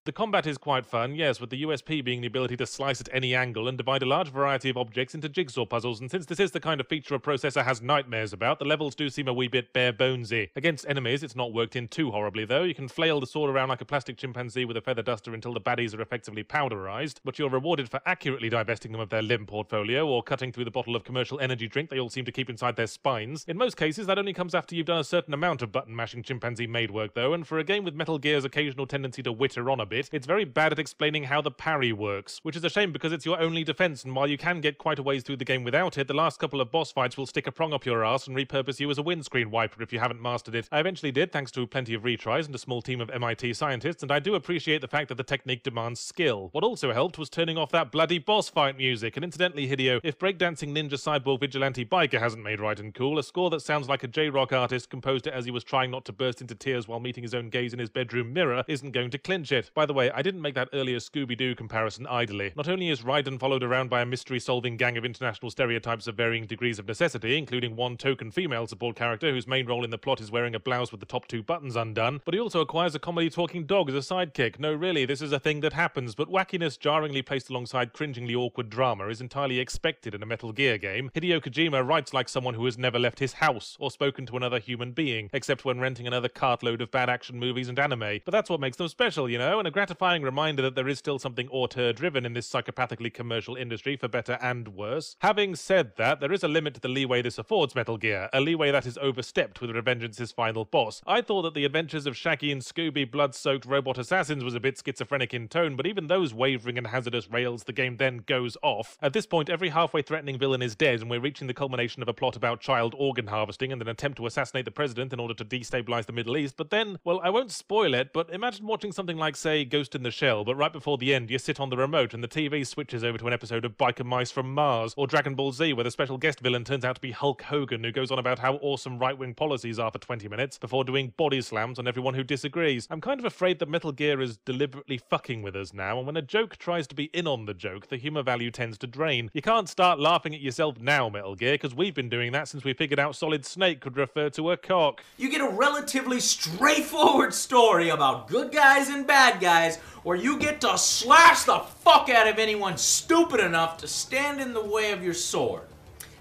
The combat is quite fun, yes, with the USP being the ability to slice at any angle and divide a large variety of objects into jigsaw puzzles, and since this is the kind of feature a processor has nightmares about, the levels do seem a wee bit bare-bonesy. Against enemies, it's not worked in too horribly, though. You can flail the sword around like a plastic chimpanzee with a feather duster until the baddies are effectively powderized, but you're rewarded for accurately divesting them of their limb portfolio, or cutting through the bottle of commercial energy drink they all seem to keep inside their spines. In most cases, that only comes after you've done a certain amount of button-mashing chimpanzee maid work, though, and for a game with Metal Gear's occasional tendency to witter on a bit, it's very bad at explaining how the parry works, which is a shame because it's your only defense, and while you can get quite a ways through the game without it, the last couple of boss fights will stick a prong up your ass and repurpose you as a windscreen wiper if you haven't mastered it. I eventually did, thanks to plenty of retries and a small team of MIT scientists, and I do appreciate the fact that the technique demands skill. What also helped was turning off that bloody boss fight music, and incidentally, Hideo, if breakdancing ninja cyborg vigilante biker hasn't made right and cool, a score that sounds like a J-rock artist composed it as he was trying not to burst into tears while meeting his own gaze in his bedroom mirror isn't going to clinch it. By the way, I didn't make that earlier Scooby-Doo comparison idly. Not only is Raiden followed around by a mystery-solving gang of international stereotypes of varying degrees of necessity, including one token female support character whose main role in the plot is wearing a blouse with the top two buttons undone, but he also acquires a comedy-talking dog as a sidekick. No, really, this is a thing that happens, but wackiness jarringly placed alongside cringingly awkward drama is entirely expected in a Metal Gear game. Hideo Kojima writes like someone who has never left his house or spoken to another human being, except when renting another cartload of bad action movies and anime. But that's what makes them special, you know, and a gratifying reminder that there is still something auteur-driven in this psychopathically commercial industry, for better and worse. Having said that, there is a limit to the leeway this affords Metal Gear, a leeway that is overstepped with Revengeance's final boss. I thought that the adventures of Shaggy and Scooby blood-soaked robot assassins was a bit schizophrenic in tone, but even those wavering and hazardous rails the game then goes off. At this point, every halfway threatening villain is dead, and we're reaching the culmination of a plot about child organ harvesting and an attempt to assassinate the president in order to destabilize the Middle East, but then, well, I won't spoil it, but imagine watching something like, say, Ghost in the Shell, but right before the end you sit on the remote and the TV switches over to an episode of Biker Mice from Mars, or Dragon Ball Z where the special guest villain turns out to be Hulk Hogan, who goes on about how awesome right-wing policies are for 20 minutes before doing body slams on everyone who disagrees. I'm kind of afraid that Metal Gear is deliberately fucking with us now, and when a joke tries to be in on the joke, the humour value tends to drain. You can't start laughing at yourself now, Metal Gear, because we've been doing that since we figured out Solid Snake could refer to a cock. You get a relatively straightforward story about good guys and bad guys, where you get to slash the fuck out of anyone stupid enough to stand in the way of your sword.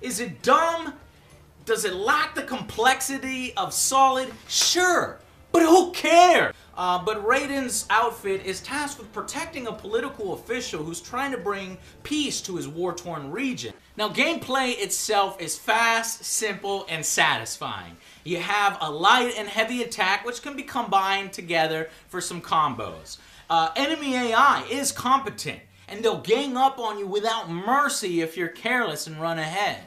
Is it dumb? Does it lack the complexity of Solid? Sure, but who cares? But Raiden's outfit is tasked with protecting a political official who's trying to bring peace to his war-torn region. Now, gameplay itself is fast, simple, and satisfying. You have a light and heavy attack which can be combined together for some combos. Enemy AI is competent, and they'll gang up on you without mercy if you're careless and run ahead.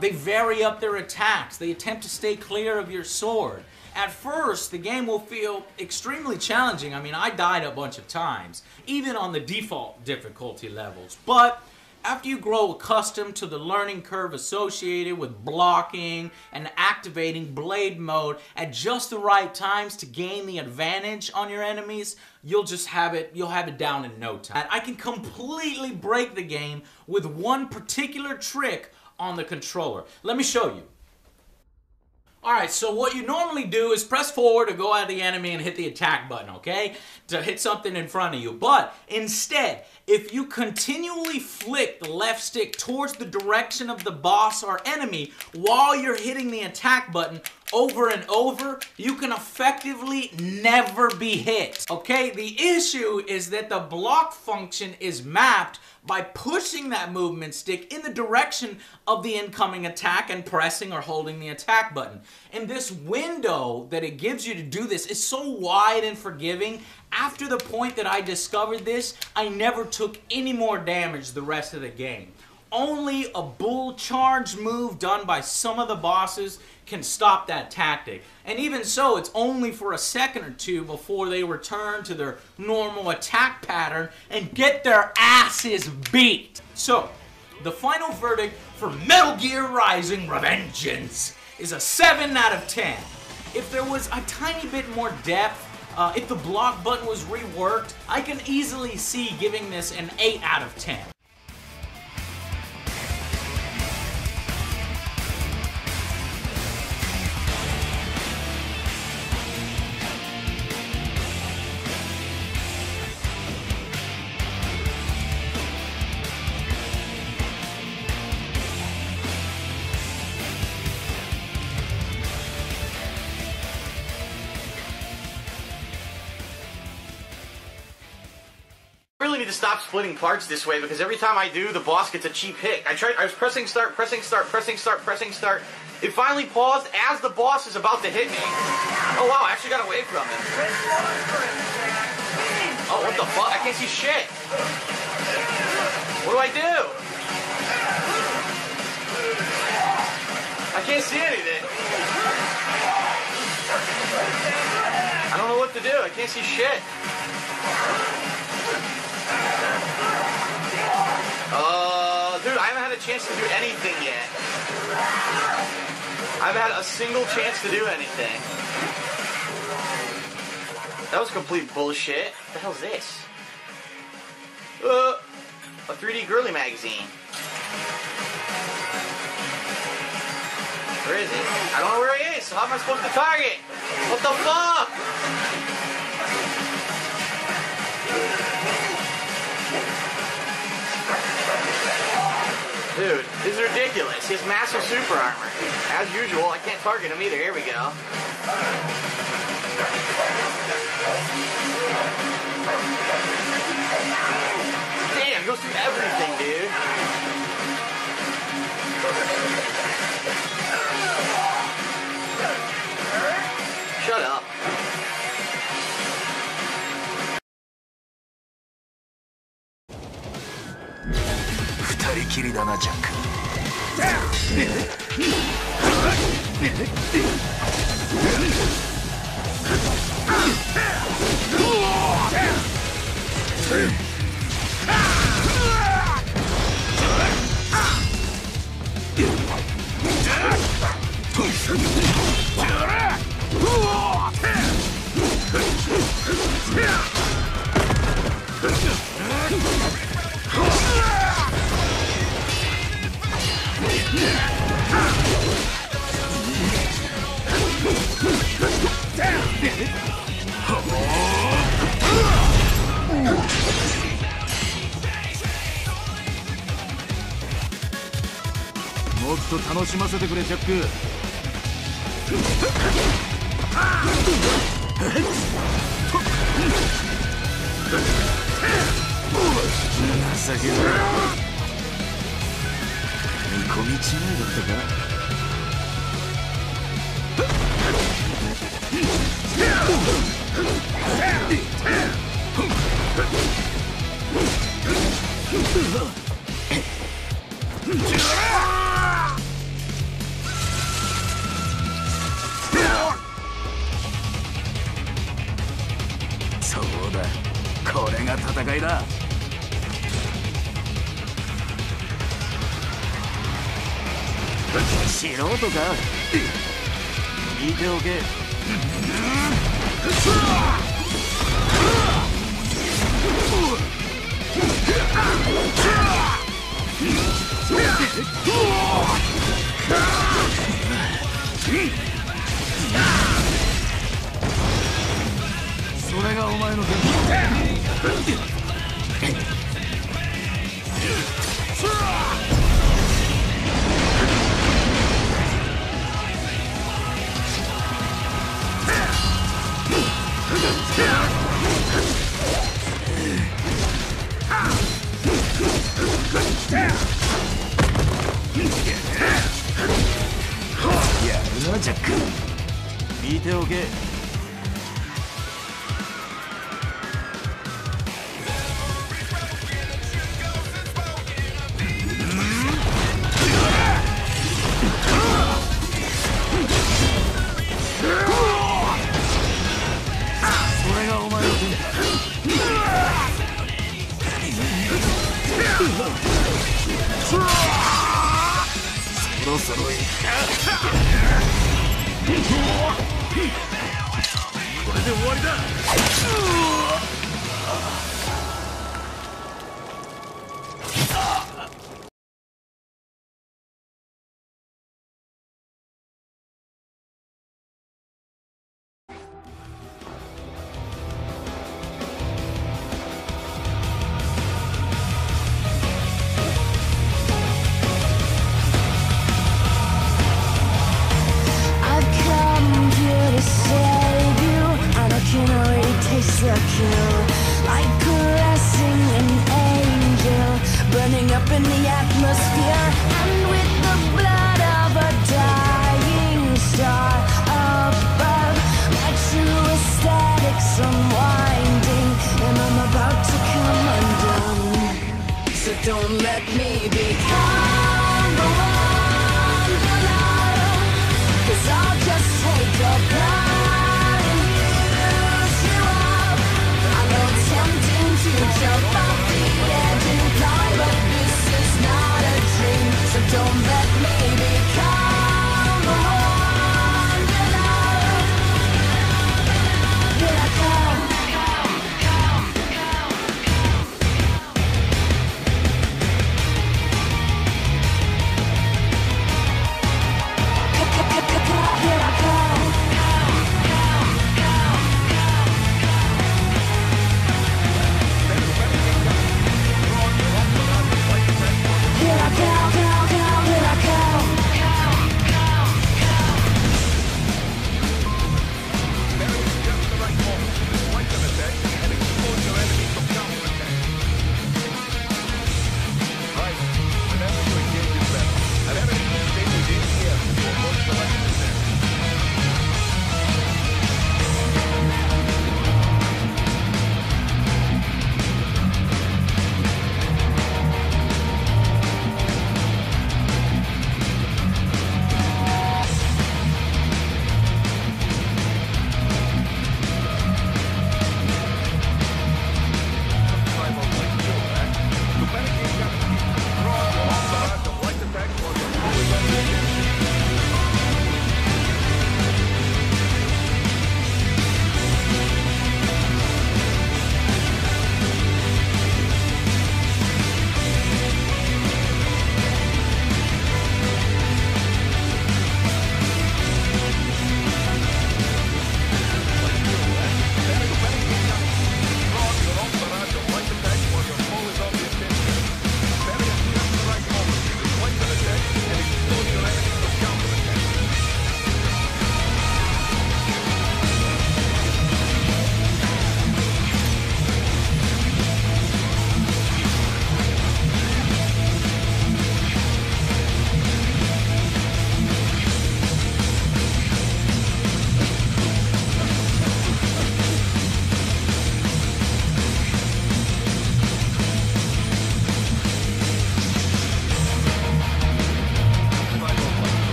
They vary up their attacks. They attempt to stay clear of your sword. At first, the game will feel extremely challenging. I mean, I died a bunch of times, even on the default difficulty levels. But after you grow accustomed to the learning curve associated with blocking and activating blade mode at just the right times to gain the advantage on your enemies, you'll have it down in no time. I can completely break the game with one particular trick on the controller. Let me show you. Alright, so what you normally do is press forward to go at the enemy and hit the attack button, okay? To hit something in front of you. But instead, if you continually flick the left stick towards the direction of the boss or enemy while you're hitting the attack button over and over, you can effectively never be hit, okay? The issue is that the block function is mapped by pushing that movement stick in the direction of the incoming attack and pressing or holding the attack button. And this window that it gives you to do this is so wide and forgiving. After the point that I discovered this, I never took any more damage the rest of the game. Only a bull charge move done by some of the bosses can stop that tactic. And even so, it's only for a second or two before they return to their normal attack pattern and get their asses beat. So, the final verdict for Metal Gear Rising: Revengeance is a 7 out of 10. If there was a tiny bit more depth, if the block button was reworked, I can easily see giving this an 8 out of 10. really need to stop splitting parts this way because every time I do, the boss gets a cheap hit. I was pressing start, pressing start, pressing start, pressing start. It finally paused as the boss is about to hit me. Oh wow, I actually got away from it. Oh, what the fuck? I can't see shit. What do I do? I can't see anything. I don't know what to do. I can't see shit. Dude, I haven't had a chance to do anything yet. I haven't had a single chance to do anything. That was complete bullshit. What the hell's this? A 3D girly magazine. Where is he? I don't know where he is. How am I supposed to target? What the fuck? Dude, this is ridiculous. He has massive super armor. As usual, I can't target him either. Here we go. Damn, he goes through everything, dude. Shut up.もっと楽しませてくれ、ジャック。情けない。見込み違いだったか。そうだ、これが戦いだ。素人か。聞いておけ。それがお前の剣だ。やるな、ジャック。見ておけ。それがお前の剣だ。そろそろいいか。これで終わりだ。Like caressing atmosphere, and with the blood of a dying star above, my true aesthetics unwinding, and I'm about to come undone. So don't let me become the one you love, 'cause I'll just take a part and use you up. I know it's tempting to jump off the edge and fly, but this is not a dream. So don't let me become the one you love. Here I come. Here I come. Here I come, here I come.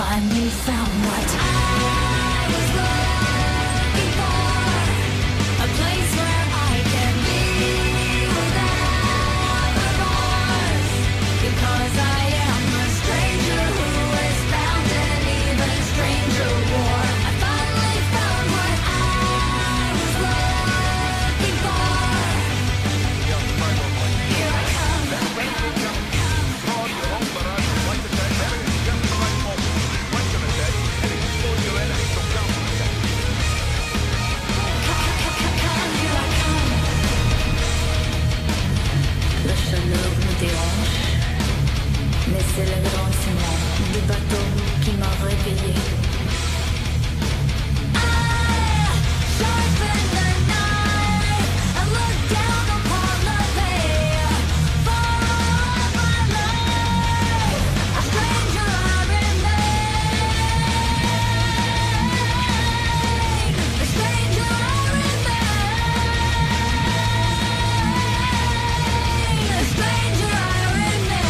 Finally found what I was looking for, a place where I can be without remorse, because I am a stranger who is found an even stranger war. I finally found what I was looking for. Here I come. La chaleur me dérange, mais c'est le grincement du bateau qui m'a réveillé. Sharpen the knife and look down upon the bay. For all my life, a stranger I remain. A stranger I remain. A stranger I remain.